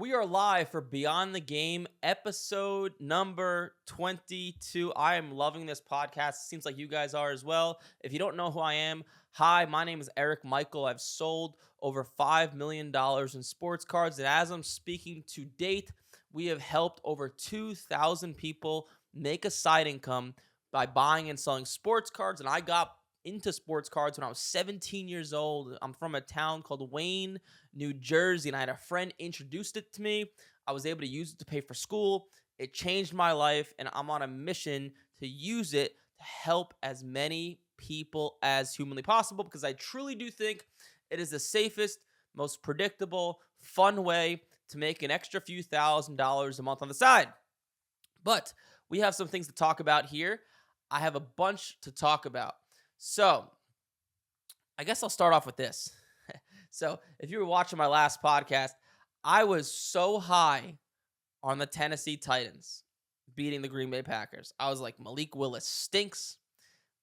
We are live for Beyond the Game, episode number 22. I am loving this podcast. Seems like you guys are as well. If you don't know who I am, hi, my name is Eric Michael. I've sold over $5 million in sports cards. And as I'm speaking to date, we have helped over 2,000 people make a side income by buying and selling sports cards. And I got into sports cards when I was 17 years old. I'm from a town called Wayne, New Jersey, and I had a friend introduced it to me. I was able to use it to pay for school. It changed my life, and I'm on a mission to use it to help as many people as humanly possible because I truly do think it is the safest, most predictable, fun way to make an extra few $1,000s a month on the side. But we have some things to talk about here. I have a bunch to talk about. So, I guess I'll start off with this. So, if you were watching my last podcast, I was so high on the Tennessee Titans beating the Green Bay Packers. I was like, Malik Willis stinks.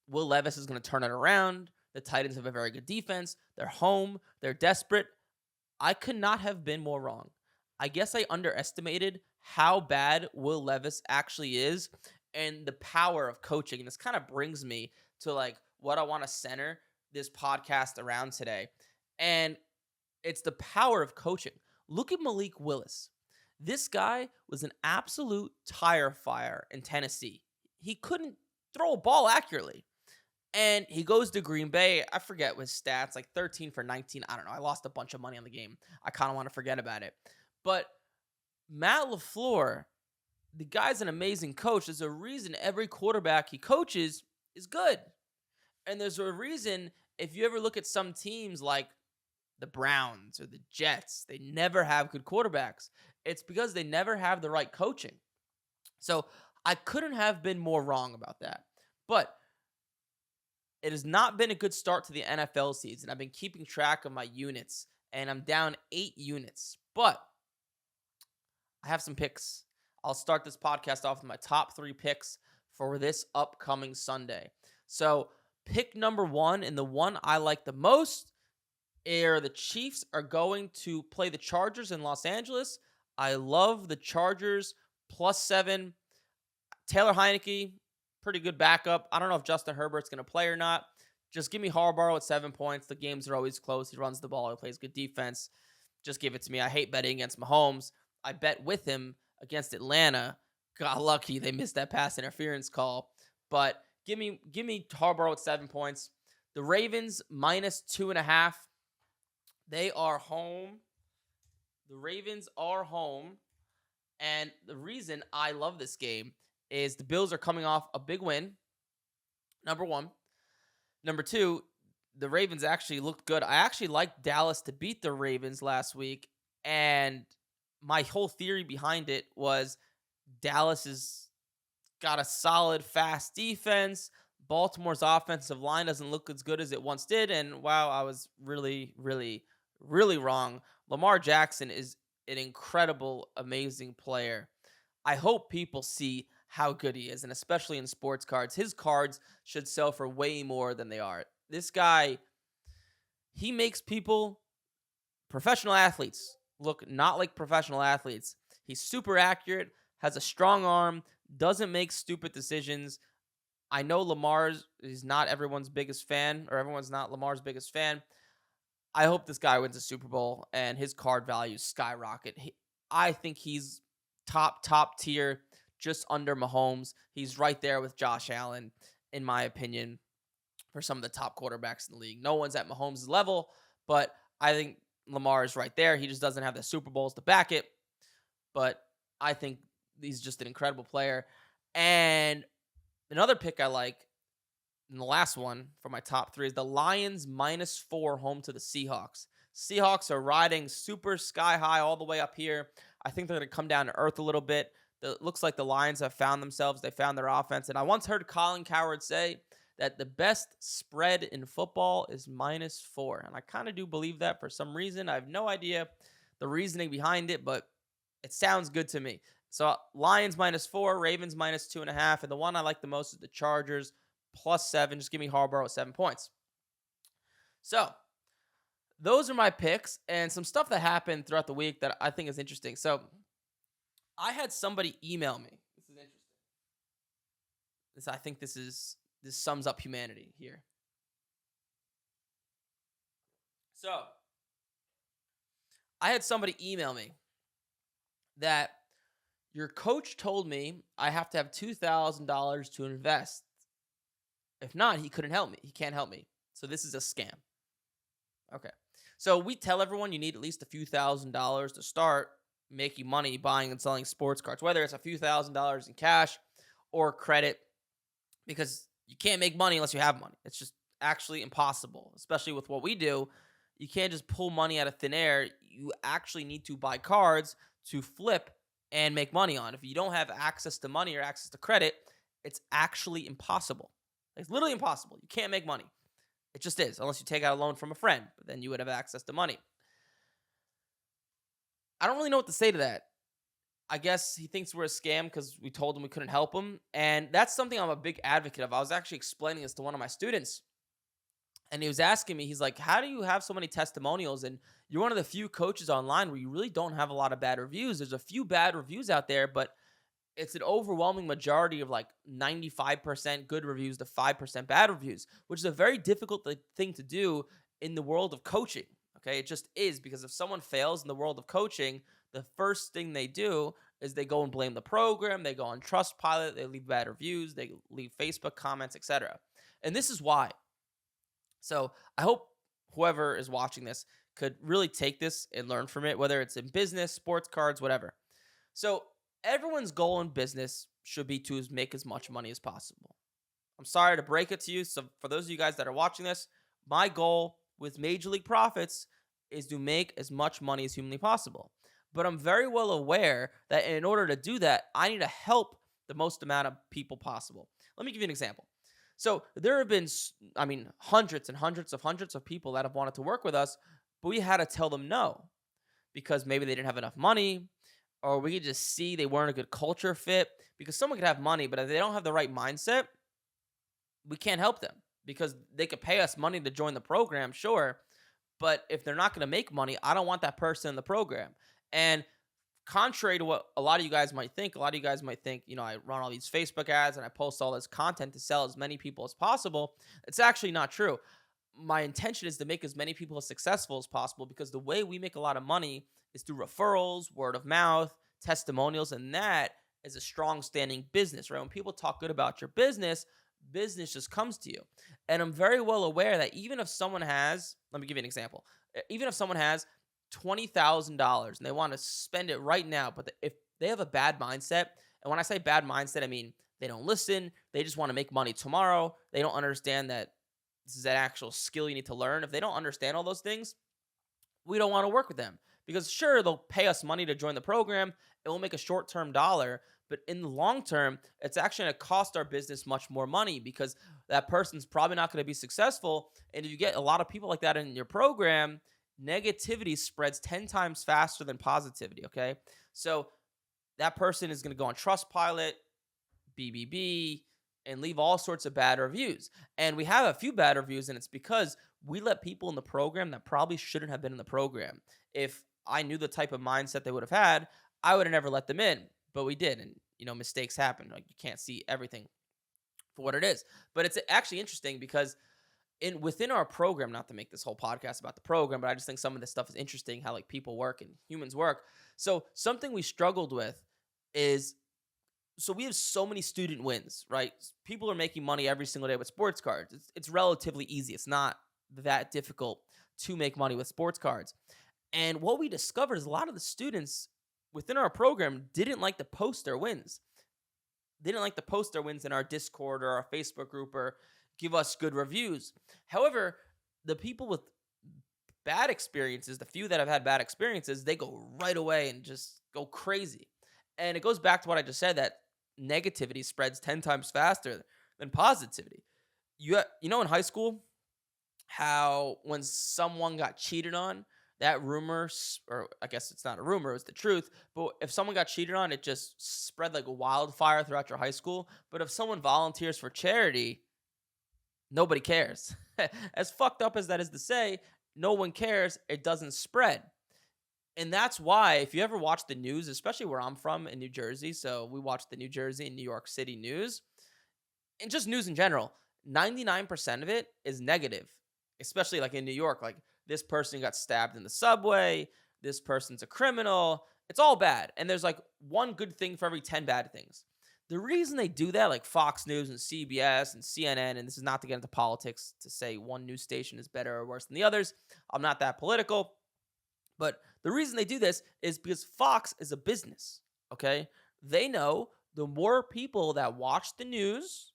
Will Levis is going to turn it around. The Titans have a very good defense. They're home. They're desperate. I could not have been more wrong. I guess I underestimated how bad Will Levis actually is and the power of coaching. And this kind of brings me to like what I want to center this podcast around today. And it's the power of coaching. Look at Malik Willis. This guy was an absolute tire fire in Tennessee. He couldn't throw a ball accurately. And he goes to Green Bay. I forget his stats, like 13 for 19. I don't know. I lost a bunch of money on the game. I kind of want to forget about it. But Matt LaFleur, the guy's an amazing coach. There's a reason every quarterback he coaches is good. And there's a reason, if you ever look at some teams like the Browns or the Jets, they never have good quarterbacks. It's because they never have the right coaching. So I couldn't have been more wrong about that. But it has not been a good start to the NFL season. I've been keeping track of my units, and I'm down 8 units. But I have some picks. I'll start this podcast off with my top 3 picks for this upcoming Sunday. So pick number 1, and the one I like the most, are the Chiefs are going to play the Chargers in Los Angeles. I love the Chargers +7. Taylor Heineke, pretty good backup. I don't know if Justin Herbert's going to play or not. Just give me Harbaugh at 7 points. The games are always close. He runs the ball. He plays good defense. Just give it to me. I hate betting against Mahomes. I bet with him against Atlanta. Got lucky they missed that pass interference call. But Give me Harbaugh at 7 points. The Ravens -2.5. They are home. The Ravens are home. And the reason I love this game is the Bills are coming off a big win. Number 1. Number 2, the Ravens actually looked good. I actually liked Dallas to beat the Ravens last week. And my whole theory behind it was Dallas is got a solid, fast defense. Baltimore's offensive line doesn't look as good as it once did. And wow, I was really, really, really wrong. Lamar Jackson is an incredible, amazing player. I hope people see how good he is, and especially in sports cards. His cards should sell for way more than they are. This guy, he makes people, professional athletes, look not like professional athletes. He's super accurate, has a strong arm, doesn't make stupid decisions. I know Lamar is not everyone's biggest fan, or everyone's not Lamar's biggest fan. I hope this guy wins a Super Bowl and his card values skyrocket. I think he's top tier, just under Mahomes. He's right there with Josh Allen, in my opinion, for some of the top quarterbacks in the league. No one's at Mahomes' level, but I think Lamar is right there. He just doesn't have the Super Bowls to back it, but I think he's just an incredible player. And another pick I like, and the last one for my top 3, is the Lions -4 home to the Seahawks. Seahawks are riding super sky high all the way up here. I think they're going to come down to earth a little bit. It looks like the Lions have found themselves. They found their offense. And I once heard Colin Cowherd say that the best spread in football is -4. And I kind of do believe that for some reason. I have no idea the reasoning behind it, but it sounds good to me. So Lions -4, Ravens -2.5. And the one I like the most is the Chargers +7. Just give me Harbaugh at 7 points. So those are my picks and some stuff that happened throughout the week that I think is interesting. So I had somebody email me. This is interesting. I think this sums up humanity here. So I had somebody email me that your coach told me I have to have $2,000 to invest. If not, he couldn't help me. He can't help me. So this is a scam. Okay. So we tell everyone you need at least a few $1,000s to start making money buying and selling sports cards, whether it's a few $1,000s in cash or credit, because you can't make money unless you have money. It's just actually impossible, especially with what we do. You can't just pull money out of thin air. You actually need to buy cards to flip and make money on. If you don't have access to money or access to credit, it's actually impossible. It's literally impossible. You can't make money. It just is, unless you take out a loan from a friend, but then you would have access to money. I don't really know what to say to that. I guess he thinks we're a scam because we told him we couldn't help him. And that's something I'm a big advocate of. I was actually explaining this to one of my students. And he was asking me, he's like, how do you have so many testimonials? And you're one of the few coaches online where you really don't have a lot of bad reviews. There's a few bad reviews out there, but it's an overwhelming majority of like 95% good reviews to 5% bad reviews, which is a very difficult thing to do in the world of coaching. Okay, it just is, because if someone fails in the world of coaching, the first thing they do is they go and blame the program, they go on Trustpilot, they leave bad reviews, they leave Facebook comments, etc. And this is why. So I hope whoever is watching this could really take this and learn from it, whether it's in business, sports cards, whatever. So everyone's goal in business should be to make as much money as possible. I'm sorry to break it to you. So for those of you guys that are watching this, my goal with Major League Profits is to make as much money as humanly possible. But I'm very well aware that in order to do that, I need to help the most amount of people possible. Let me give you an example. So there have been, hundreds and hundreds of people that have wanted to work with us, but we had to tell them no because maybe they didn't have enough money, or we could just see they weren't a good culture fit, because someone could have money, but if they don't have the right mindset, we can't help them, because they could pay us money to join the program, sure, but if they're not going to make money, I don't want that person in the program. And contrary to what a lot of you guys might think, I run all these Facebook ads and I post all this content to sell as many people as possible. It's actually not true. My intention is to make as many people as successful as possible, because the way we make a lot of money is through referrals, word of mouth, testimonials, and that is a strong standing business, right? When people talk good about your business just comes to you. And I'm very well aware that even if someone has, let me give you an example. Even if someone has $20,000 and they want to spend it right now, but if they have a bad mindset, and when I say bad mindset, I mean they don't listen, they just want to make money tomorrow, they don't understand that this is an actual skill you need to learn. If they don't understand all those things, we don't want to work with them, because sure, they'll pay us money to join the program, it will make a short-term dollar, but in the long term, it's actually going to cost our business much more money, because that person's probably not going to be successful. And if you get a lot of people like that in your program, negativity spreads 10 times faster than positivity, okay? So that person is going to go on Trustpilot, BBB, and leave all sorts of bad reviews. And we have a few bad reviews, and it's because we let people in the program that probably shouldn't have been in the program. If I knew the type of mindset they would have had, I would have never let them in, but we did. And, mistakes happen. Like, you can't see everything for what it is. But it's actually interesting because within our program, not to make this whole podcast about the program, but I just think some of this stuff is interesting, how like people work and humans work. So something we struggled with is, so we have so many student wins, right? People are making money every single day with sports cards. It's relatively easy. It's not that difficult to make money with sports cards. And what we discovered is a lot of the students within our program didn't like to post their wins. They didn't like to post their wins in our Discord or our Facebook group or give us good reviews. However, the people with bad experiences, the few that have had bad experiences, they go right away and just go crazy. And it goes back to what I just said, that negativity spreads 10 times faster than positivity. In high school, how when someone got cheated on, that rumor, or I guess it's not a rumor, it was the truth, but if someone got cheated on, it just spread like a wildfire throughout your high school. But if someone volunteers for charity, nobody cares. As fucked up as that is to say, no one cares. It doesn't spread. And that's why, if you ever watch the news, especially where I'm from in New Jersey, so we watch the New Jersey and New York City news, and just news in general, 99% of it is negative, especially like in New York. Like, this person got stabbed in the subway, this person's a criminal. It's all bad. And there's like one good thing for every 10 bad things. The reason they do that, like Fox News and CBS and CNN, and this is not to get into politics to say one news station is better or worse than the others. I'm not that political. But the reason they do this is because Fox is a business, okay? They know the more people that watch the news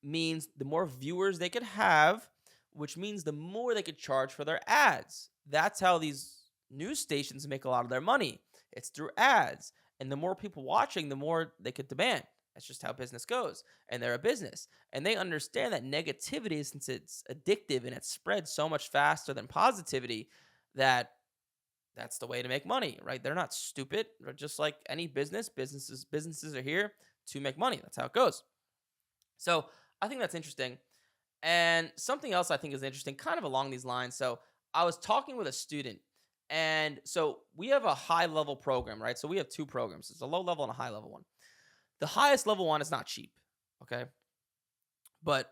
means the more viewers they could have, which means the more they could charge for their ads. That's how these news stations make a lot of their money. It's through ads. And the more people watching, the more they could demand. That's just how business goes. And they're a business. And they understand that negativity, since it's addictive and it spreads so much faster than positivity, that's the way to make money, right? They're not stupid. They're just like any businesses are here to make money. That's how it goes. So I think that's interesting. And something else I think is interesting, kind of along these lines. So I was talking with a student, and so we have a high level program, right? So we have two programs. It's a low level and a high level one. The highest level one is not cheap, okay? But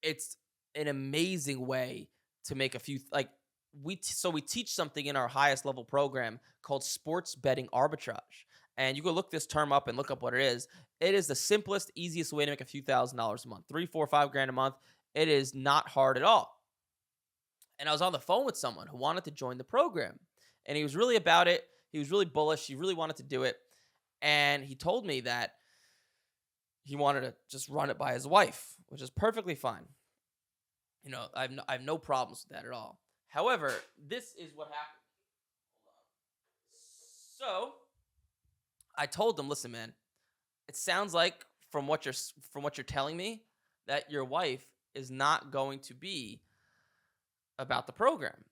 it's an amazing way to make a few, like, we teach something in our highest level program called sports betting arbitrage. And you go look this term up and look up what it is. It is the simplest, easiest way to make a few $1,000s a month, 3, 4, 5 grand a month. It is not hard at all. And I was on the phone with someone who wanted to join the program, and he was really about it. He was really bullish. He really wanted to do it. And he told me that he wanted to just run it by his wife, which is perfectly fine. You know, I have no problems with that at all. However, this is what happened. So I told him, listen, man, it sounds like from what you're telling me that your wife is not going to be about the program.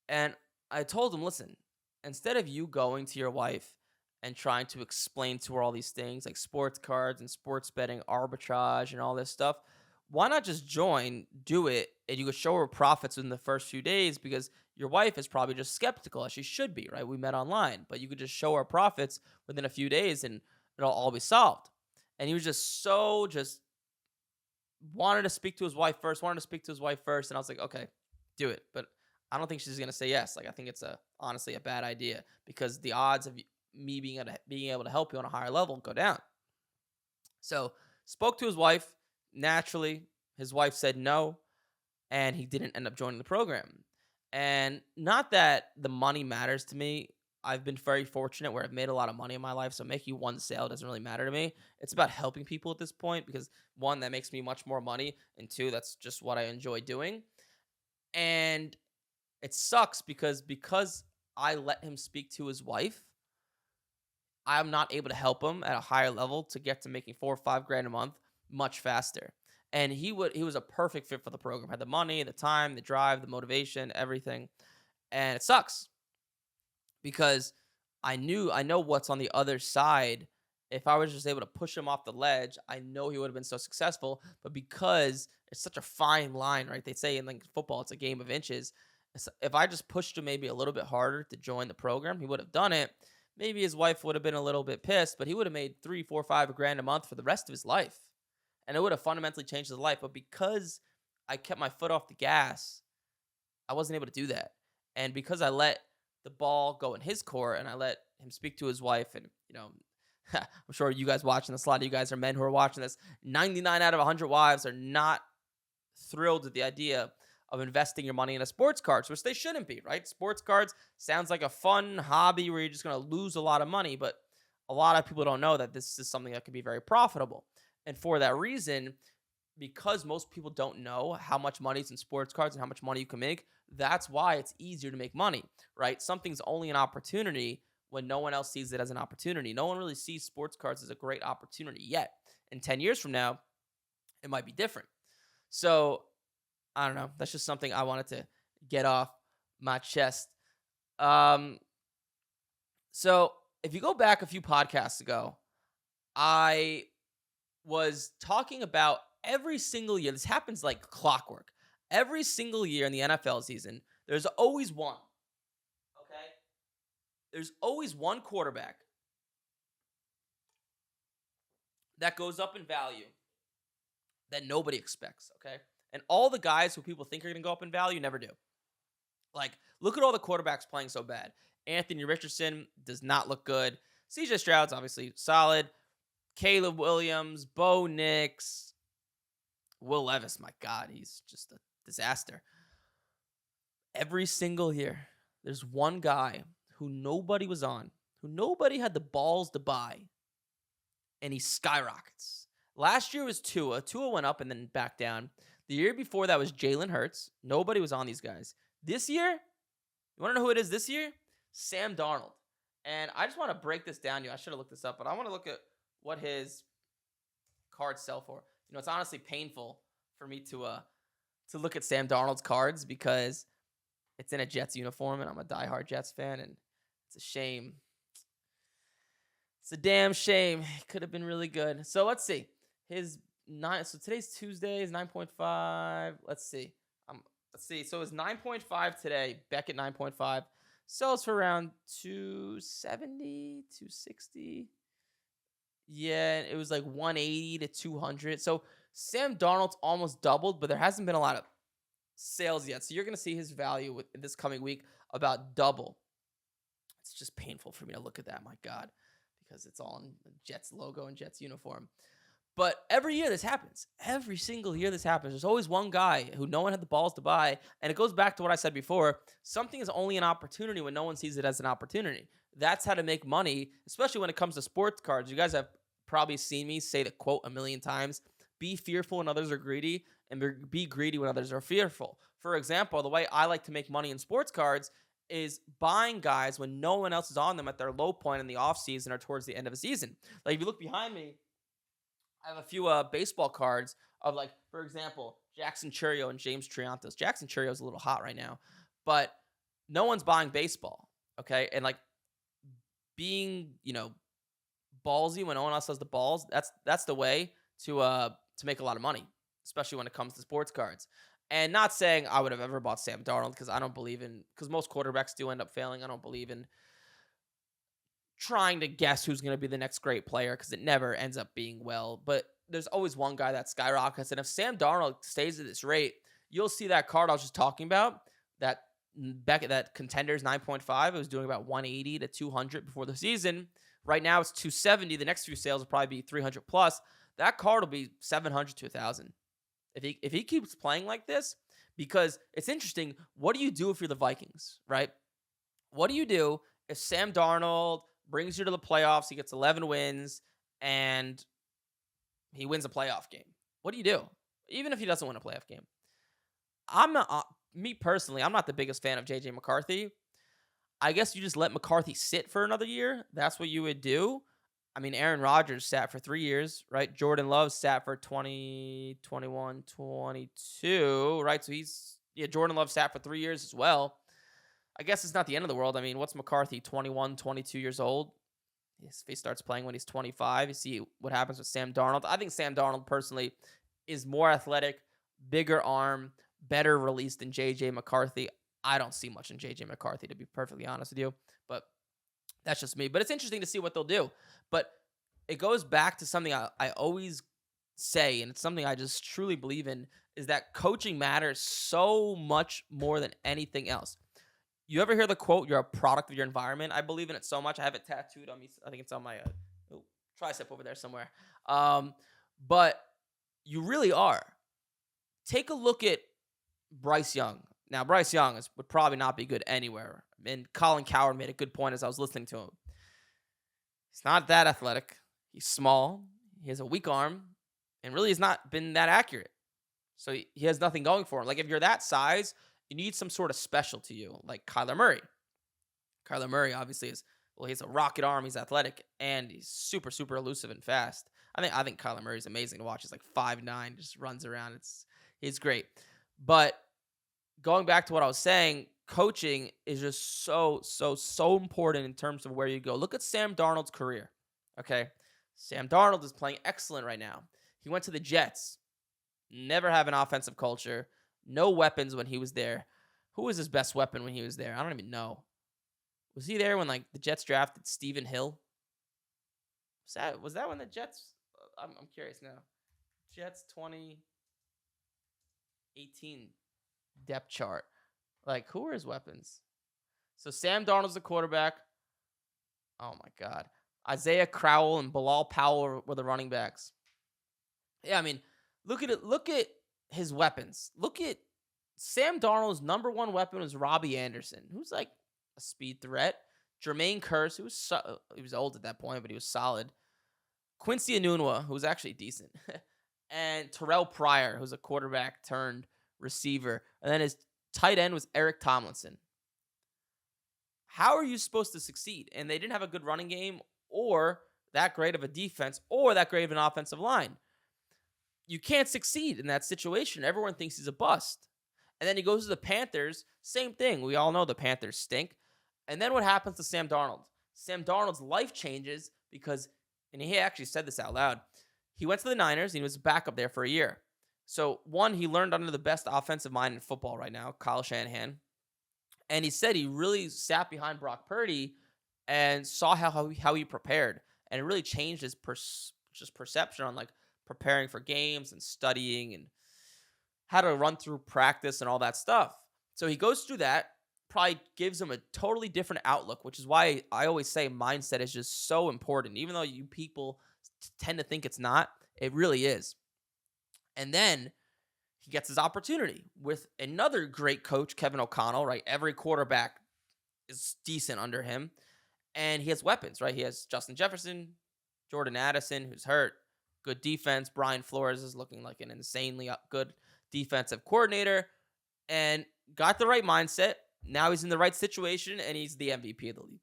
And I told him, listen, instead of you going to your wife and trying to explain to her all these things like sports cards and sports betting arbitrage and all this stuff, why not just join, do it, and you could show her profits in the first few days, because your wife is probably just skeptical, as she should be, right? We met online, but you could just show her profits within a few days and it'll all be solved. And he was just wanted to speak to his wife first, And I was like, okay, do it. But I don't think she's going to say yes. Like, I think it's honestly a bad idea, because the odds of me being able to help you on a higher level go down. So spoke to his wife. Naturally, his wife said no, and he didn't end up joining the program. And not that the money matters to me. I've been very fortunate where I've made a lot of money in my life, so making one sale doesn't really matter to me. It's about helping people at this point, because one, that makes me much more money, and two, that's just what I enjoy doing. And it sucks because I let him speak to his wife, I'm not able to help him at a higher level to get to making 4 or 5 grand a month much faster. And he was a perfect fit for the program. Had the money, the time, the drive, the motivation, everything. And it sucks because I know what's on the other side. If I was just able to push him off the ledge, I know he would have been so successful. But because it's such a fine line, right? They say in like football, it's a game of inches. If I just pushed him maybe a little bit harder to join the program, he would have done it. Maybe his wife would have been a little bit pissed, but he would have made 3, 4, 5 grand a month for the rest of his life. And it would have fundamentally changed his life. But because I kept my foot off the gas, I wasn't able to do that. And because I let the ball go in his court and I let him speak to his wife, and, I'm sure you guys watching this, a lot of you guys are men who are watching this, 99 out of 100 wives are not thrilled with the idea of investing your money in a sports cards, which they shouldn't be, right? Sports cards sounds like a fun hobby where you're just going to lose a lot of money, but a lot of people don't know that this is something that can be very profitable. And for that reason, because most people don't know how much money is in sports cards and how much money you can make, that's why it's easier to make money, right? Something's only an opportunity when no one else sees it as an opportunity. No one really sees sports cards as a great opportunity yet. In 10 years from now, it might be different. So I don't know. That's just something I wanted to get off my chest. So if you go back a few podcasts ago, I was talking about every single year. This happens like clockwork. Every single year in the NFL season, There's always one. Okay? There's always one quarterback that goes up in value that nobody expects, okay? And all the guys who people think are going to go up in value never do. Like, look at all the quarterbacks playing so bad. Anthony Richardson does not look good. CJ Stroud's obviously solid. Caleb Williams, Bo Nix, Will Levis, my God, he's just a disaster. Every single year, there's one guy who nobody was on, who nobody had the balls to buy, and he skyrockets. Last year was Tua. Tua went up and then back down. The year before that was Jalen Hurts. Nobody was on these guys. This year, you want to know who it is this year? Sam Darnold. And I just want to break this down to you. I should have looked this up, but I want to look at what his cards sell for. You know, it's honestly painful for me to look at Sam Darnold's cards because it's in a Jets uniform, and I'm a diehard Jets fan, and it's a shame. It's a damn shame. It could have been really good. So let's see. So today's Tuesday is 9.5. Let's see. So it's 9.5 today. Beckett 9.5. Sells for around 270, 260. Yeah, it was like 180 to 200. So Sam Darnold's almost doubled, but there hasn't been a lot of sales yet. So you're going to see his value this coming week about double. It's just painful for me to look at that, my God, because it's all in the Jets logo and Jets uniform. But every year this happens. Every single year this happens. There's always one guy who no one had the balls to buy. And it goes back to what I said before. Something is only an opportunity when no one sees it as an opportunity. That's how to make money, especially when it comes to sports cards. You guys have probably seen me say the quote a million times. Be fearful when others are greedy, and be greedy when others are fearful. For example, the way I like to make money in sports cards is buying guys when no one else is on them at their low point in the offseason or towards the end of a season. Like if you look behind me, I have a few baseball cards of, like, for example, Jackson Churio and James Triantos. Jackson Churio is a little hot right now, but no one's buying baseball, okay? And, like, being, ballsy when no one else has the balls, that's the way to make a lot of money, especially when it comes to sports cards. And not saying I would have ever bought Sam Darnold because I don't believe in – because most quarterbacks do end up failing. I don't believe in trying to guess who's going to be the next great player because it never ends up being well. But there's always one guy that skyrockets. And if Sam Darnold stays at this rate, you'll see that card I was just talking about, that Contenders 9.5. It was doing about 180 to 200 before the season. Right now it's 270. The next few sales will probably be 300 plus. That card will be 700 to 1,000. If he keeps playing like this, because it's interesting, what do you do if you're the Vikings, right? What do you do if Sam Darnold brings you to the playoffs, he gets 11 wins, and he wins a playoff game? What do you do? Even if he doesn't win a playoff game. Me personally, I'm not the biggest fan of J.J. McCarthy. I guess you just let McCarthy sit for another year. That's what you would do. I mean, Aaron Rodgers sat for 3 years, right? Jordan Love sat for 20, 21, 22, right? So Jordan Love sat for 3 years as well. I guess it's not the end of the world. I mean, what's McCarthy, 21, 22 years old? If he starts playing when he's 25, you see what happens with Sam Darnold. I think Sam Darnold, personally, is more athletic, bigger arm, better release than J.J. McCarthy. I don't see much in J.J. McCarthy, to be perfectly honest with you, but that's just me. But it's interesting to see what they'll do. But it goes back to something I always say, and it's something I just truly believe in, is that coaching matters so much more than anything else. You ever hear the quote, you're a product of your environment? I believe in it so much. I have it tattooed on me. I think it's on my tricep over there somewhere. But you really are. Take a look at Bryce Young. Now, Bryce Young would probably not be good anywhere. And Colin Cowherd made a good point as I was listening to him. He's not that athletic. He's small. He has a weak arm. And really has not been that accurate. So he has nothing going for him. Like, if you're that size, you need some sort of special to you, like Kyler Murray. Kyler Murray obviously he has a rocket arm. He's athletic, and he's super, super elusive and fast. I think Kyler Murray is amazing to watch. He's like 5'9", just runs around. He's great. But going back to what I was saying, coaching is just so important in terms of where you go. Look at Sam Darnold's career, okay? Sam Darnold is playing excellent right now. He went to the Jets. Never have an offensive culture. No weapons when he was there. Who was his best weapon when he was there? I don't even know. Was he there when like the Jets drafted Stephen Hill? Was that when the Jets? I'm curious now. Jets 2018 depth chart. Like, who were his weapons? So Sam Darnold's the quarterback. Oh my God. Isaiah Crowell and Bilal Powell were the running backs. Yeah, I mean, look at it. Look at his weapons. Look at Sam Darnold's number one weapon was Robbie Anderson, who's like a speed threat. Jermaine Kearse, he was old at that point, but he was solid. Quincy Enunwa, who was actually decent. And Terrell Pryor, who's a quarterback turned receiver. And then his tight end was Eric Tomlinson. How are you supposed to succeed? And they didn't have a good running game or that great of a defense or that great of an offensive line. You can't succeed in that situation. Everyone thinks he's a bust. And then he goes to the Panthers. Same thing. We all know the Panthers stink. And then what happens to Sam Darnold? Sam Darnold's life changes because, and he actually said this out loud, he went to the Niners and he was a backup there for a year. So, one, he learned under the best offensive mind in football right now, Kyle Shanahan. And he said he really sat behind Brock Purdy and saw how he prepared. And it really changed his perception on like preparing for games and studying and how to run through practice and all that stuff. So he goes through that, probably gives him a totally different outlook, which is why I always say mindset is just so important. Even though you people tend to think it's not, it really is. And then he gets his opportunity with another great coach, Kevin O'Connell, right? Every quarterback is decent under him. And he has weapons, right? He has Justin Jefferson, Jordan Addison, who's hurt. Good defense. Brian Flores is looking like an insanely good defensive coordinator. And got the right mindset. Now he's in the right situation, and he's the MVP of the league.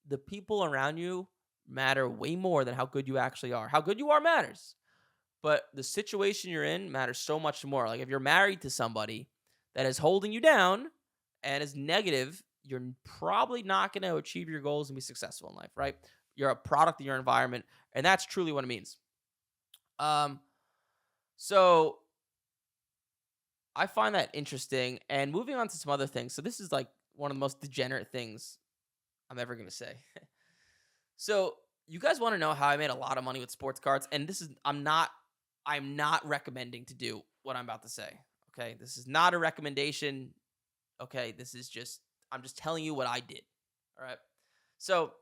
The people around you matter way more than how good you actually are. How good you are matters. But the situation you're in matters so much more. Like if you're married to somebody that is holding you down and is negative, you're probably not going to achieve your goals and be successful in life, right? You're a product of your environment, and that's truly what it means. So I find that interesting. And moving on to some other things. So this is like one of the most degenerate things I'm ever going to say. So you guys want to know how I made a lot of money with sports cards? And this is, I'm not recommending to do what I'm about to say. Okay. This is not a recommendation. Okay. I'm just telling you what I did. All right. So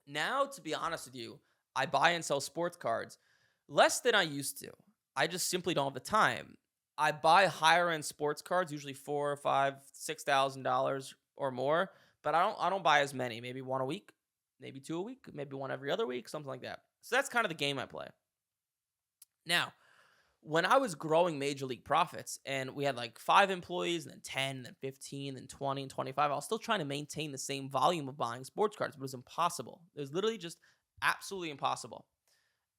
now, to be honest with you, I buy and sell sports cards less than I used to. I just simply don't have the time. I buy higher end sports cards, usually $4,000 or $5,000, $6,000 or more, but I don't buy as many. Maybe one a week, maybe two a week, maybe one every other week, something like that. So that's kind of the game I play. Now, when I was growing Major League Profits and we had like 5 employees and then 10, then 15, then 20 and 25, I was still trying to maintain the same volume of buying sports cards, but it was impossible. It was literally just absolutely impossible.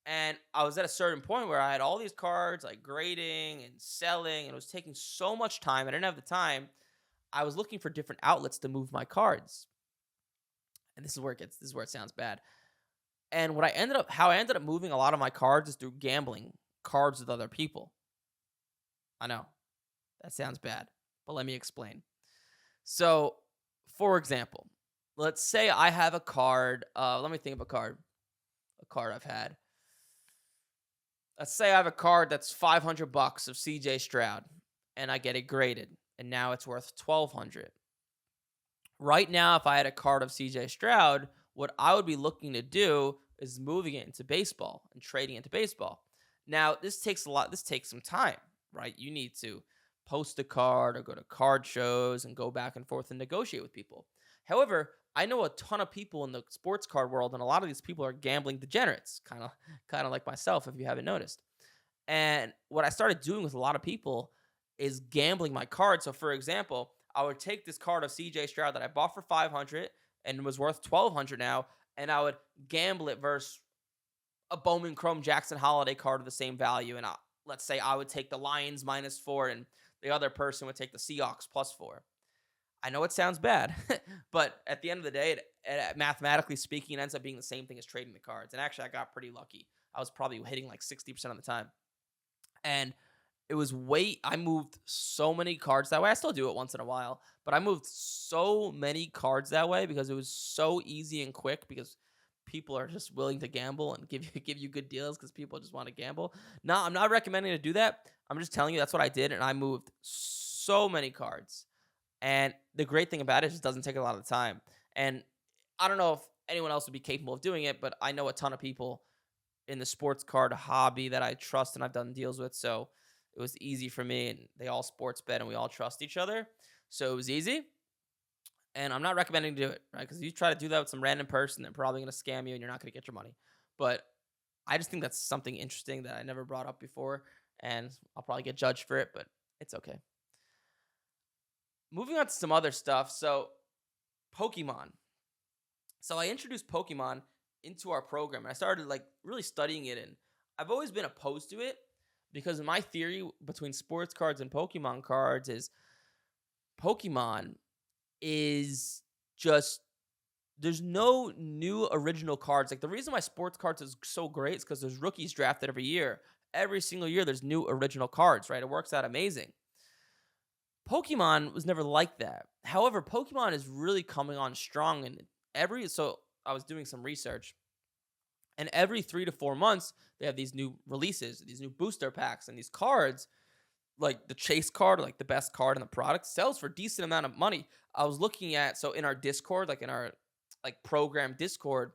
And I was at a certain point where I had all these cards like grading and selling, and it was taking so much time. I didn't have the time. I was looking for different outlets to move my cards. And this is where it sounds bad. And how I ended up moving a lot of my cards is through gambling cards with other people. I know that sounds bad, but let me explain. So, for example, let's say I have a card. Let me think of a card I've had. Let's say I have a card that's $500 of CJ Stroud, and I get it graded, and now it's worth $1,200. Right now, if I had a card of CJ Stroud, what I would be looking to do is moving it into baseball and trading into baseball. Now, this takes some time, right? You need to post a card or go to card shows and go back and forth and negotiate with people. However, I know a ton of people in the sports card world, and a lot of these people are gambling degenerates, kind of like myself, if you haven't noticed. And what I started doing with a lot of people is gambling my cards. So, for example, I would take this card of CJ Stroud that I bought for $500 and was worth $1,200 now, and I would gamble it versus a Bowman Chrome Jackson Holiday card of the same value. And let's say I would take the Lions -4 and the other person would take the Seahawks +4. I know it sounds bad, but at the end of the day, it mathematically speaking, it ends up being the same thing as trading the cards. And actually, I got pretty lucky. I was probably hitting like 60% of the time. And It was way I moved so many cards that way. I still do it once in a while, but I moved so many cards that way because it was so easy and quick because people are just willing to gamble and give you good deals because people just want to gamble. No, I'm not recommending to do that. I'm just telling you that's what I did and I moved so many cards. And the great thing about it is it doesn't take a lot of time. And I don't know if anyone else would be capable of doing it, but I know a ton of people in the sports card hobby that I trust and I've done deals with. So it was easy for me, and they all sports bet and we all trust each other. So it was easy. And I'm not recommending to do it, right? Because if you try to do that with some random person, they're probably going to scam you and you're not going to get your money. But I just think that's something interesting that I never brought up before. And I'll probably get judged for it, but it's okay. Moving on to some other stuff. So, Pokemon. So I introduced Pokemon into our program and I started like really studying it, and I've always been opposed to it because my theory between sports cards and Pokemon cards is Pokemon is just there's no new original cards. Like the reason why sports cards is so great is because there's rookies drafted every year. Every single year there's new original cards, right? It works out amazing. Pokemon was never like that. However, Pokemon is really coming on strong, and so I was doing some research, and every 3 to 4 months they have these new releases, these new booster packs, and these cards like the chase card, like the best card in the product, sells for a decent amount of money. I was looking at so in our Discord, like in our like program Discord,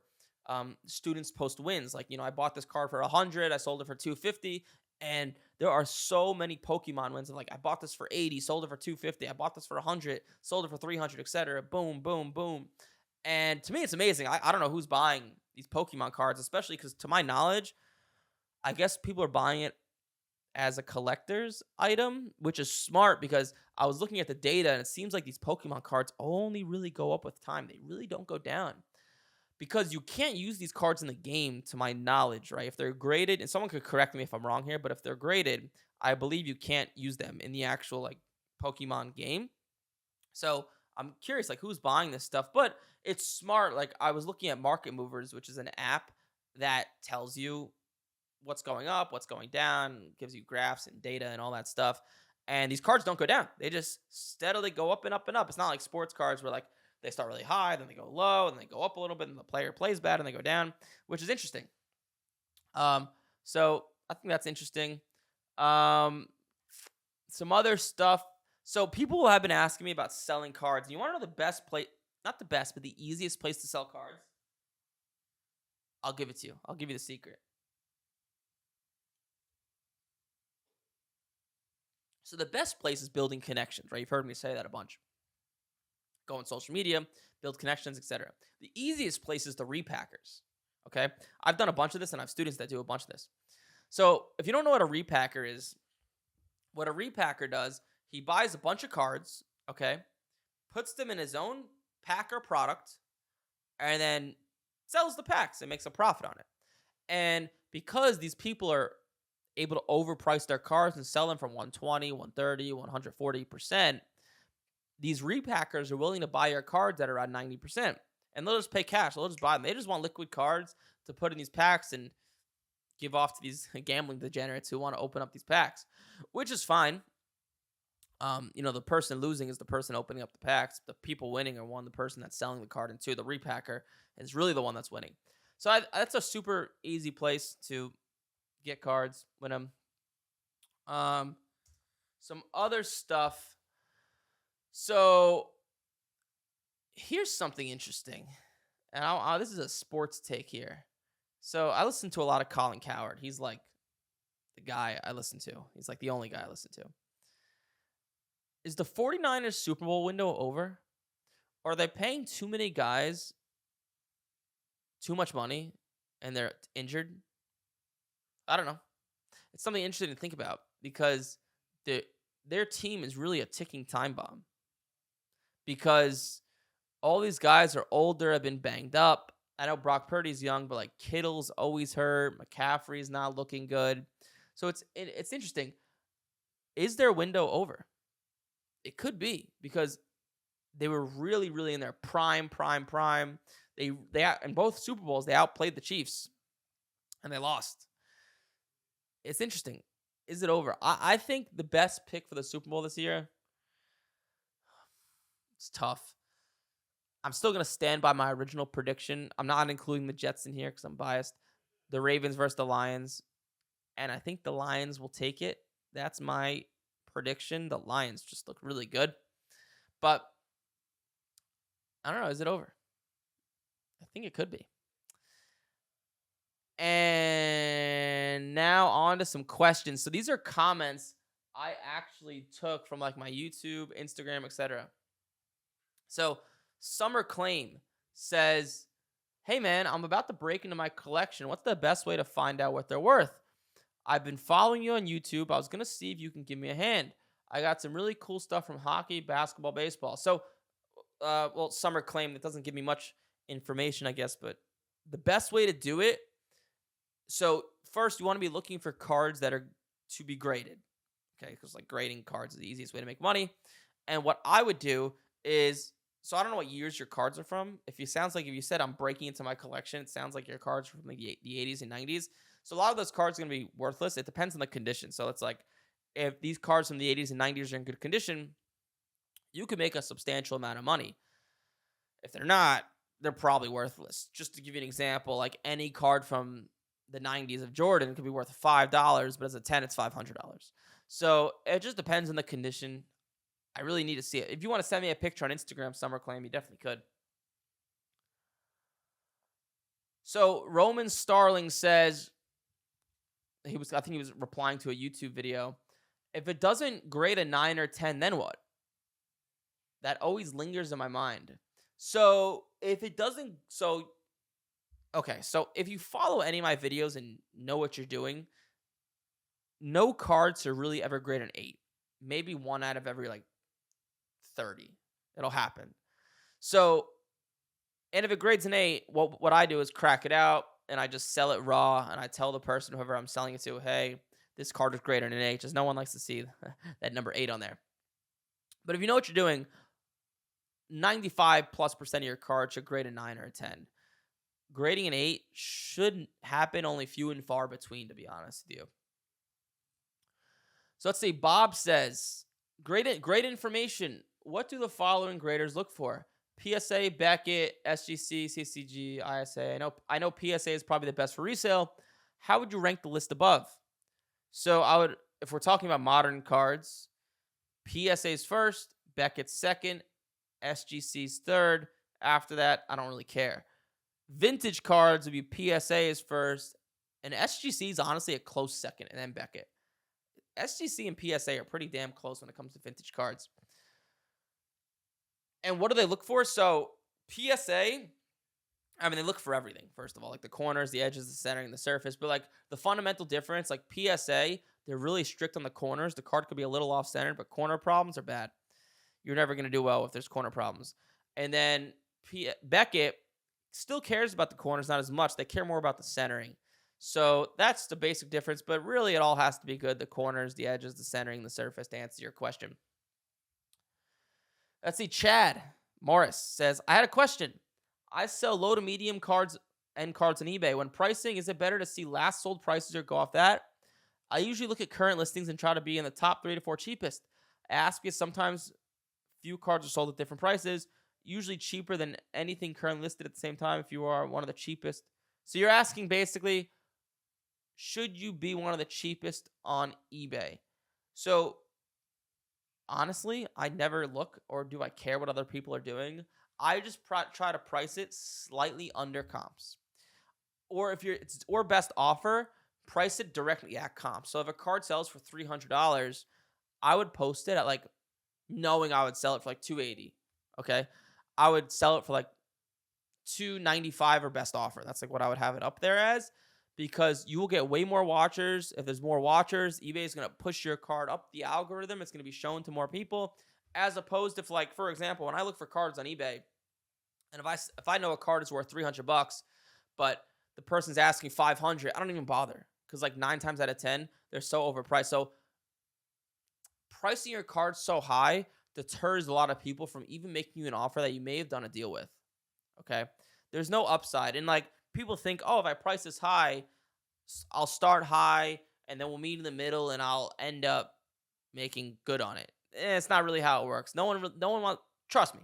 students post wins. Like I bought this card for 100, I sold it for 250, and there are so many Pokemon wins. And like I bought this for 80, sold it for 250. I bought this for 100, sold it for 300, etc. Boom, boom, boom. And to me, it's amazing. I don't know who's buying these Pokemon cards, especially because to my knowledge, I guess people are buying it as a collector's item, which is smart because I was looking at the data and it seems like these Pokemon cards only really go up with time. They really don't go down because you can't use these cards in the game to my knowledge, right? If they're graded, and someone could correct me if I'm wrong here, but if they're graded, I believe you can't use them in the actual like Pokemon game. So I'm curious, like who's buying this stuff, but it's smart. Like I was looking at Market Movers, which is an app that tells you what's going up, what's going down, gives you graphs and data and all that stuff. And these cards don't go down. They just steadily go up and up and up. It's not like sports cards where like they start really high, then they go low, and they go up a little bit, and the player plays bad and they go down, which is interesting. So I think that's interesting. Um, some other stuff. So people have been asking me about selling cards. You want to know the best place, not the best, but the easiest place to sell cards? I'll give it to you. I'll give you the secret. So the best place is building connections, right? You've heard me say that a bunch. Go on social media, build connections, etc. The easiest place is the repackers. Okay, I've done a bunch of this, and I have students that do a bunch of this. So if you don't know what a repacker is, what a repacker does, he buys a bunch of cards, okay, puts them in his own pack or product, and then sells the packs and makes a profit on it. And because these people are able to overprice their cards and sell them for 120, 130, 140%, these repackers are willing to buy your cards that are at 90%. And they'll just pay cash. They'll just buy them. They just want liquid cards to put in these packs and give off to these gambling degenerates who want to open up these packs, which is fine. The person losing is the person opening up the packs. The people winning are the person that's selling the card, and two, the repacker is really the one that's winning. So that's a super easy place to get cards, win them. Some other stuff. So here's something interesting, and this is a sports take here. So I listen to a lot of Colin Cowherd. He's like the guy I listen to. He's like the only guy I listen to. Is the 49ers Super Bowl window over? Or are they paying too many guys too much money and they're injured? I don't know. It's something interesting to think about because their team is really a ticking time bomb. Because all these guys are older, have been banged up. I know Brock Purdy's young, but like Kittle's always hurt. McCaffrey's not looking good. So it's interesting. Is their window over? It could be because they were really, really in their prime. They in both Super Bowls they outplayed the Chiefs, and they lost. It's interesting. Is it over? I think the best pick for the Super Bowl this year, it's tough. I'm still going to stand by my original prediction. I'm not including the Jets in here because I'm biased. The Ravens versus the Lions. And I think the Lions will take it. That's my prediction. The Lions just look really good. But I don't know. Is it over? I think it could be. And now on to some questions. So these are comments I actually took from like my YouTube, Instagram, etc. So Summer Claim says, "Hey man, I'm about to break into my collection. What's the best way to find out what they're worth? I've been following you on YouTube. I was going to see if you can give me a hand. I got some really cool stuff from hockey, basketball, baseball." So, well, Summer Claim, that doesn't give me much information, I guess, but the best way to do it. So first, you want to be looking for cards that are to be graded. Okay, because like grading cards is the easiest way to make money. And what I would do is, so I don't know what years your cards are from. If you said I'm breaking into my collection, it sounds like your cards are from like the 80s and 90s. So a lot of those cards are going to be worthless. It depends on the condition. So it's like if these cards from the 80s and 90s are in good condition, you could make a substantial amount of money. If they're not, they're probably worthless. Just to give you an example, like any card from the 90s of Jordan could be worth $5, but as a 10, it's $500. So it just depends on the condition. I really need to see it. If you want to send me a picture on Instagram, Summer Claim, you definitely could. So Roman Starling says, I think he was replying to a YouTube video. If it doesn't grade a 9 or 10, then what? That always lingers in my mind. So if it doesn't, okay, so if you follow any of my videos and know what you're doing, no cards are really ever grade an 8. Maybe one out of every like 30. It'll happen. So, and if it grades an 8, what I do is crack it out and I just sell it raw and I tell the person, whoever I'm selling it to, hey, this card is graded an 8, because no one likes to see that number 8 on there. But if you know what you're doing, 95+% of your cards should grade a 9 or a 10. Grading an 8 should happen only few and far between, to be honest with you. So let's see. Bob says, great information. What do the following graders look for? PSA, Beckett, SGC, CCG, ISA. I know PSA is probably the best for resale. How would you rank the list above? So if we're talking about modern cards, PSA's first, Beckett's second, SGC's third. After that, I don't really care. Vintage cards would be PSA is first, and SGC is honestly a close second, and then Beckett. SGC and PSA are pretty damn close when it comes to vintage cards. And what do they look for? So PSA, they look for everything, first of all, like the corners, the edges, the centering, the surface. But like the fundamental difference, like PSA, they're really strict on the corners. The card could be a little off-centered, but corner problems are bad. You're never going to do well if there's corner problems. And then Beckett still cares about the corners, not as much. They care more about the centering. So that's the basic difference, but really it all has to be good. The corners, the edges, the centering, the surface, to answer your question. Let's see. Chad Morris says, I had a question. I sell low to medium cards and cards on eBay. When pricing, is it better to see last sold prices or go off that? I usually look at current listings and try to be in the top 3 to 4 cheapest. I ask because sometimes few cards are sold at different prices, usually cheaper than anything currently listed at the same time if you are one of the cheapest. So you're asking basically, should you be one of the cheapest on eBay? So honestly, I never look or do I care what other people are doing. I just try to price it slightly under comps. Or if or best offer, price it directly at comps. So if a card sells for $300, I would post it at like, knowing I would sell it for like $280. Okay. I would sell it for like $295 or best offer. That's like what I would have it up there as, because you will get way more watchers. If there's more watchers, eBay is going to push your card up the algorithm. It's going to be shown to more people, as opposed to, like, for example, when I look for cards on eBay, and if I know a card is worth $300, but the person's asking $500, I don't even bother, because like 9 times out of 10, they're so overpriced. So pricing your cards so high deters a lot of people from even making you an offer that you may have done a deal with. Okay. There's no upside. And like people think, oh, if I price this high, I'll start high and then we'll meet in the middle, and I'll end up making good on it. It's not really how it works. No one wants. Trust me.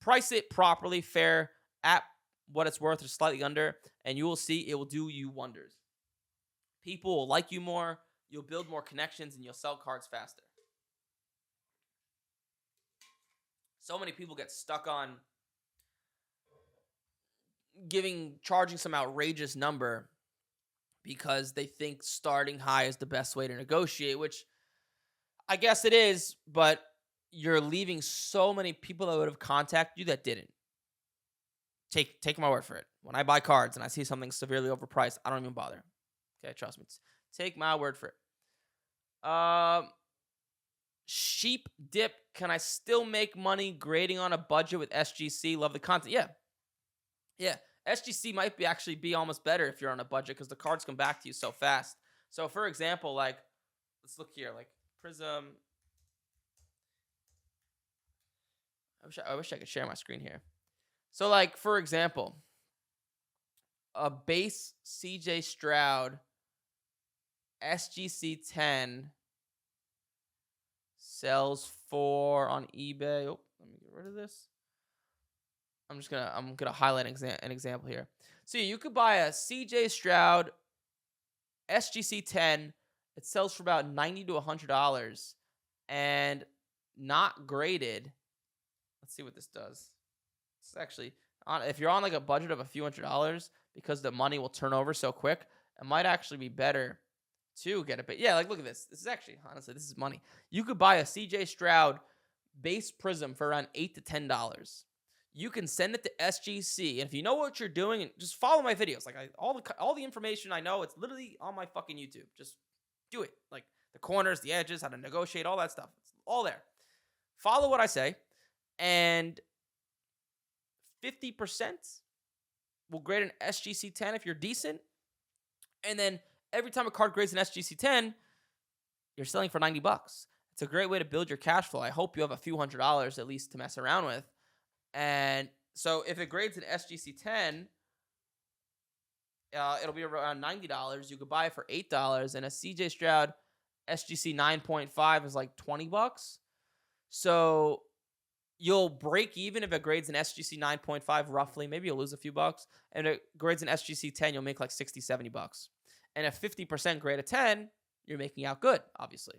Price it properly, fair, at what it's worth or slightly under, and you will see it will do you wonders. People will like you more. You'll build more connections, and you'll sell cards faster. So many people get stuck on charging some outrageous number because they think starting high is the best way to negotiate, which I guess it is, but you're leaving so many people that would have contacted you that didn't. Take my word for it. When I buy cards and I see something severely overpriced, I don't even bother. Okay, trust me. Take my word for it. Sheep dip. Can I still make money grading on a budget with SGC? Love the content. Yeah. SGC might actually be almost better if you're on a budget because the cards come back to you so fast. So, for example, like, let's look here, like Prism. I wish I could share my screen here. So, like, for example, a base CJ Stroud SGC 10 sells for on eBay. Oh, let me get rid of this. I'm gonna highlight an example here. So you could buy a CJ Stroud SGC 10. It sells for about $90 to $100, and not graded. Let's see what this does. It's actually if you're on like a budget of a few $100s, because the money will turn over so quick, it might actually be better to get a bit. Yeah, like look at this. This is actually honestly this is money. You could buy a CJ Stroud base Prism for around $8 to $10. You can send it to SGC, and if you know what you're doing, and just follow my videos. Like all the information I know, it's literally on my fucking YouTube. Just do it. Like the corners, the edges, how to negotiate, all that stuff. It's all there. Follow what I say, and 50% will grade an SGC 10 if you're decent. And then every time a card grades an SGC 10, you're selling for $90. It's a great way to build your cash flow. I hope you have a few $100s at least to mess around with. And so if it grades an SGC 10, it'll be around $90. You could buy it for $8, and a CJ Stroud SGC 9.5 is like $20. So you'll break even if it grades an SGC 9.5 roughly. Maybe you'll lose a few bucks. And if it grades an SGC 10, you'll make like $60, $70. And a 50% grade of 10, you're making out good, obviously.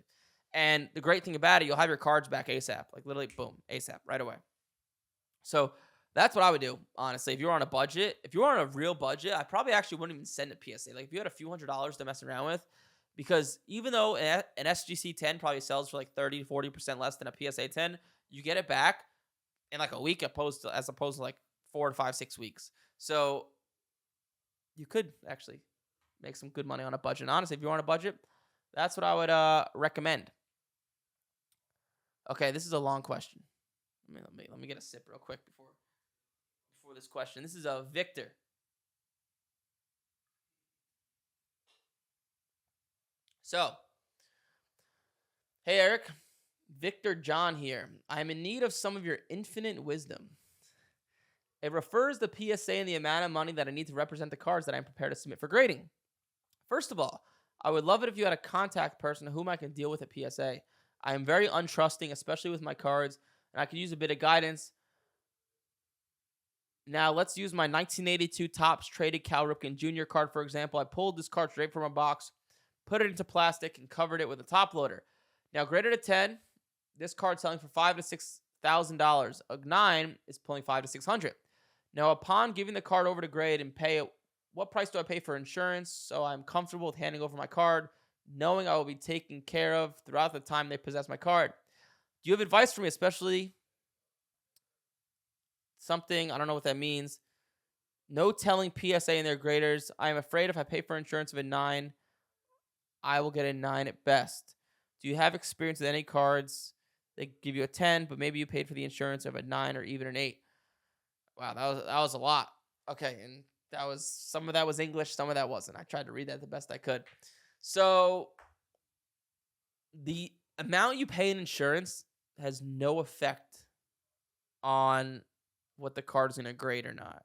And the great thing about it, you'll have your cards back ASAP. Like literally, boom, ASAP, right away. So that's what I would do, honestly. If you're on a budget, if you're on a real budget, I probably actually wouldn't even send a PSA. Like if you had a few $100s to mess around with, because even though an SGC 10 probably sells for like 30 to 40% less than a PSA 10, you get it back in like a week as opposed to like 4 to 5, 6 weeks. So you could actually make some good money on a budget. And honestly, if you're on a budget, that's what I would recommend. Okay, this is a long question. Let me get a sip real quick before this question. This is a Victor. So, hey Eric, Victor John here. I'm in need of some of your infinite wisdom. It refers the PSA and the amount of money that I need to represent the cards that I'm prepared to submit for grading. First of all, I would love it if you had a contact person whom I can deal with at PSA. I am very untrusting, especially with my cards, and I could use a bit of guidance. Now, let's use my 1982 Topps traded Cal Ripken Jr. card, for example. I pulled this card straight from a box, put it into plastic, and covered it with a top loader. Now, graded at 10, this card's selling for $5,000 to $6,000. A 9 is pulling $500 to $600. Now, upon giving the card over to grade and pay it, what price do I pay for insurance so I'm comfortable with handing over my card, knowing I will be taken care of throughout the time they possess my card? Do you have advice for me, especially something, I don't know what that means, no telling PSA and their graders. I am afraid if I pay for insurance of a 9, I will get a 9 at best. Do you have experience with any cards that give you a 10, but maybe you paid for the insurance of a 9 or even an 8? Wow, that was a lot. Okay, and some of that was English, some of that wasn't. I tried to read that the best I could. So the amount you pay in insurance has no effect on what the card is going to grade or not.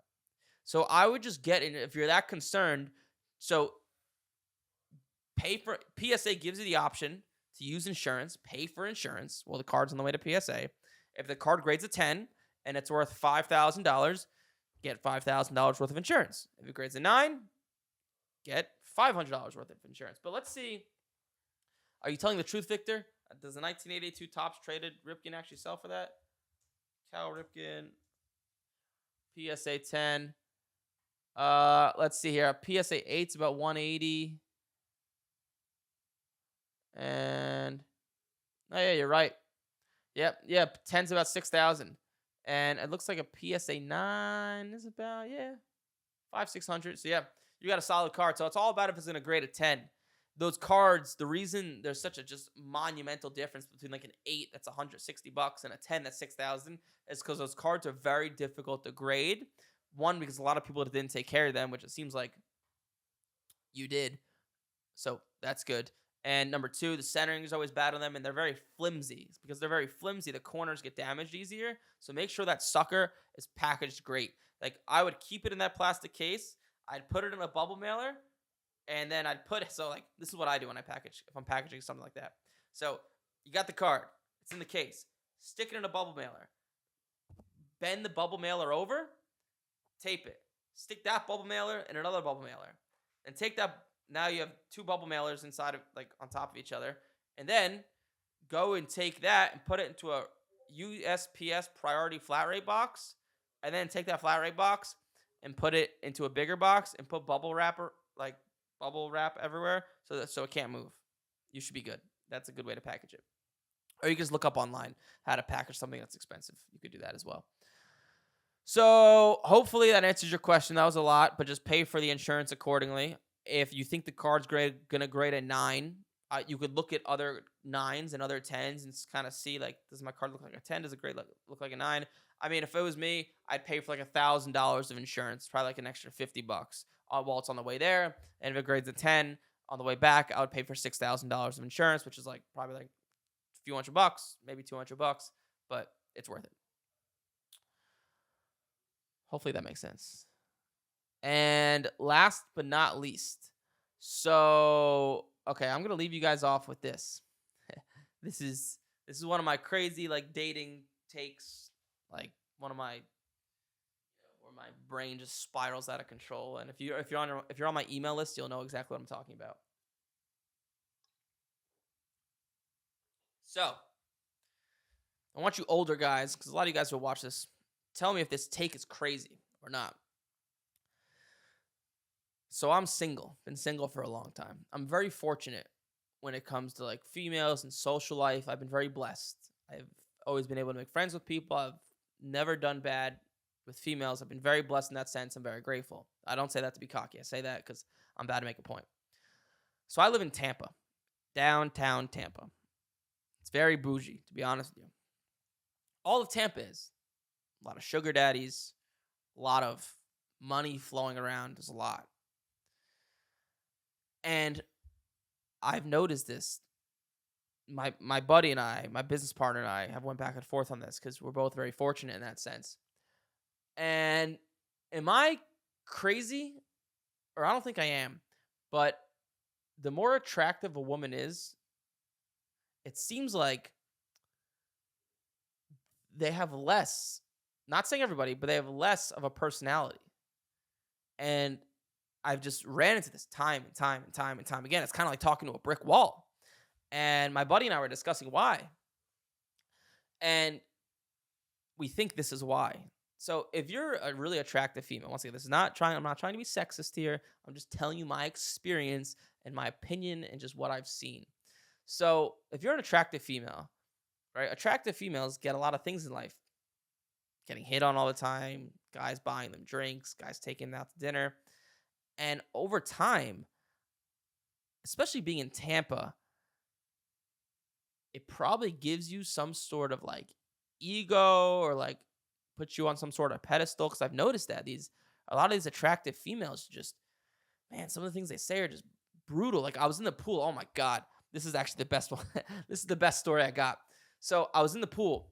So I would just get in, if you're that concerned. So Pay for PSA gives you the option to use insurance, pay for insurance. Well, the card's on the way to PSA. If the card grades a 10 and it's worth $5,000, get $5,000 worth of insurance. If it grades a 9, get $500 worth of insurance. But let's see. Are you telling the truth, Victor? Does the 1982 Topps traded Ripken actually sell for that? Cal Ripken, PSA 10. Let's see here. PSA 8's about 180. And oh yeah, you're right. Yep. 10's about 6,000. And it looks like a PSA 9 is about 500-600. So yeah, you got a solid card. So it's all about if it's gonna grade a 10. Those cards, the reason there's such a just monumental difference between like an 8 that's $160 and a 10 that's 6,000 is because those cards are very difficult to grade. One, because a lot of people didn't take care of them, which it seems like you did. So that's good. And number two, the centering is always bad on them, and they're very flimsy. Because they're very flimsy, the corners get damaged easier. So make sure that sucker is packaged great. Like, I would keep it in that plastic case. I'd put it in a bubble mailer, and then I'd put it. So, like, this is what I do when I package, if I'm packaging something like that. So you got the card. It's in the case. Stick it in a bubble mailer. Bend the bubble mailer over. Tape it. Stick that bubble mailer in another bubble mailer. And take that. Now you have two bubble mailers inside of, like, on top of each other. And then go and take that and put it into a USPS priority flat rate box. And then take that flat rate box and put it into a bigger box and put bubble wrap everywhere so it can't move. You should be good. That's a good way to package it. Or you can just look up online how to package something that's expensive. You could do that as well. So hopefully that answers your question. That was a lot, but just pay for the insurance accordingly. If you think the card's gonna grade a 9, you could look at other 9s and other 10s and kind of see, like, does my card look like a 10? Does it grade look like a 9? I mean, if it was me, I'd pay for like $1,000 of insurance, probably like an extra $50 while it's on the way there. And if it grades a 10 on the way back, I would pay for $6,000 of insurance, which is like probably like a few $100, maybe $200, but it's worth it. Hopefully that makes sense. And last but not least, so okay, I'm gonna leave you guys off with this. This is one of my crazy, like, dating takes, like one of my where my brain just spirals out of control. And if you're on my email list, you'll know exactly what I'm talking about. So I want you older guys, because a lot of you guys will watch this, tell me if this take is crazy or not. So I'm single, been single for a long time. I'm very fortunate when it comes to, like, females and social life. I've been very blessed. I've always been able to make friends with people. I've never done bad with females. I've been very blessed in that sense. I'm very grateful. I don't say that to be cocky. I say that because I'm about to make a point. So I live in Tampa, downtown Tampa. It's very bougie, to be honest with you. All of Tampa is. A lot of sugar daddies, a lot of money flowing around. There's a lot. And I've noticed this. My buddy and I, my business partner and I have went back and forth on this because we're both very fortunate in that sense. And am I crazy? Or I don't think I am. But the more attractive a woman is, it seems like they have less, not saying everybody, but they have less of a personality. And I've just ran into this time and time again. It's kind of like talking to a brick wall. And my buddy and I were discussing why. And we think this is why. So if you're a really attractive female, once again, I'm not trying to be sexist here. I'm just telling you my experience and my opinion and just what I've seen. So if you're an attractive female, right? Attractive females get a lot of things in life. Getting hit on all the time, guys buying them drinks, guys taking them out to dinner. And over time, especially being in Tampa, it probably gives you some sort of, like, ego or, like, puts you on some sort of pedestal. Because I've noticed that a lot of these attractive females just, man, some of the things they say are just brutal. Like, I was in the pool. Oh my God. This is actually the best one. This is the best story I got. So I was in the pool.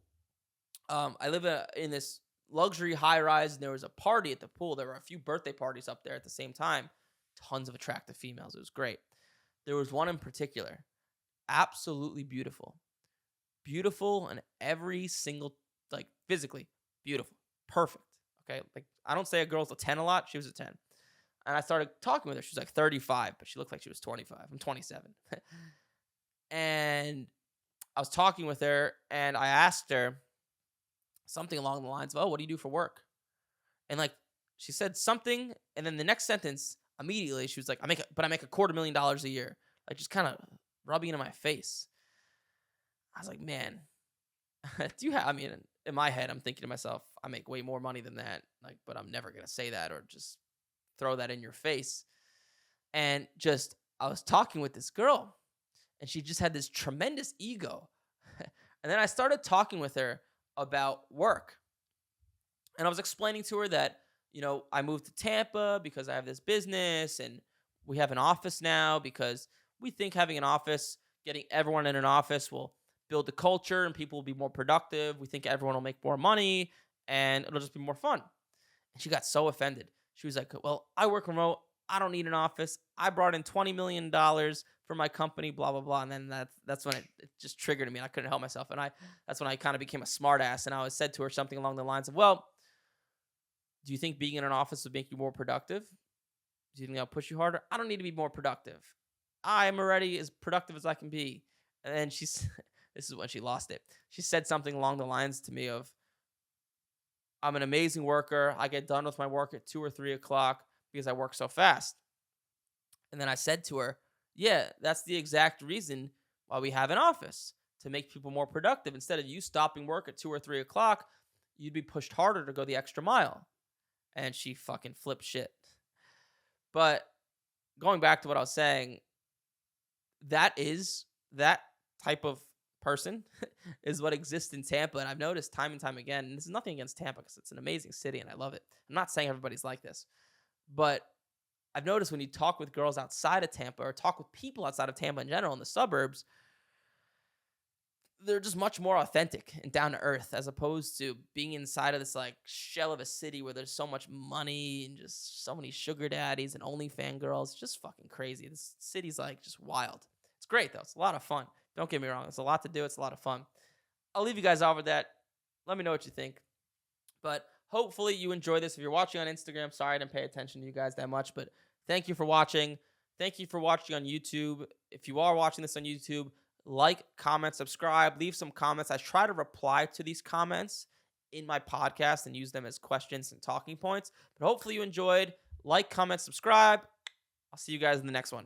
I live in this luxury high rise, and there was a party at the pool. There were a few birthday parties up there at the same time. Tons of attractive females. It was great. There was one in particular, absolutely beautiful. Beautiful in every single, like, physically beautiful, perfect. Okay, like, I don't say a girl's a 10 a lot. She was a 10. And I started talking with her. She was like 35, but she looked like she was 25. I'm 27. And I was talking with her and I asked her something along the lines of, "Oh, what do you do for work?" And like she said something, and then the next sentence immediately she was like, I make $250,000 a year." Like, just kind of rubbing it in my face. I was like, "Man, do you have?" I mean, in my head, I'm thinking to myself, I make way more money than that. Like, but I'm never gonna say that or just throw that in your face. And just I was talking with this girl, and she just had this tremendous ego. And then I started talking with her about work. And I was explaining to her that, I moved to Tampa because I have this business and we have an office now because we think having an office, getting everyone in an office will build the culture and people will be more productive. We think everyone will make more money and it'll just be more fun. And she got so offended. She was like, "Well, I work remote. I don't need an office. I brought in $20 million for my company, blah, blah, blah." And then that's when it just triggered me. And I couldn't help myself. And that's when I kind of became a smartass. And I was said to her something along the lines of, "Well, do you think being in an office would make you more productive? Do you think that'll push you harder? I don't need to be more productive. I am already as productive as I can be." And then she's, this is when she lost it. She said something along the lines to me of, "I'm an amazing worker. I get done with my work at 2 or 3 o'clock because I work so fast." And then I said to her, "Yeah, that's the exact reason why we have an office, to make people more productive. Instead of you stopping work at 2 or 3 o'clock, you'd be pushed harder to go the extra mile." And she fucking flipped shit. But going back to what I was saying, that type of person is what exists in Tampa. And I've noticed time and time again, and this is nothing against Tampa because it's an amazing city and I love it. I'm not saying everybody's like this, but I've noticed when you talk with girls outside of Tampa or talk with people outside of Tampa in general in the suburbs, they're just much more authentic and down to earth as opposed to being inside of this like shell of a city where there's so much money and just so many sugar daddies and OnlyFans girls. It's just fucking crazy. This city's like just wild. It's great though. It's a lot of fun. Don't get me wrong. It's a lot to do. It's a lot of fun. I'll leave you guys off with that. Let me know what you think. But hopefully you enjoy this. If you're watching on Instagram, sorry I didn't pay attention to you guys that much, but thank you for watching. Thank you for watching on YouTube. If you are watching this on YouTube, like, comment, subscribe, leave some comments. I try to reply to these comments in my podcast and use them as questions and talking points. But hopefully you enjoyed. Like, comment, subscribe. I'll see you guys in the next one.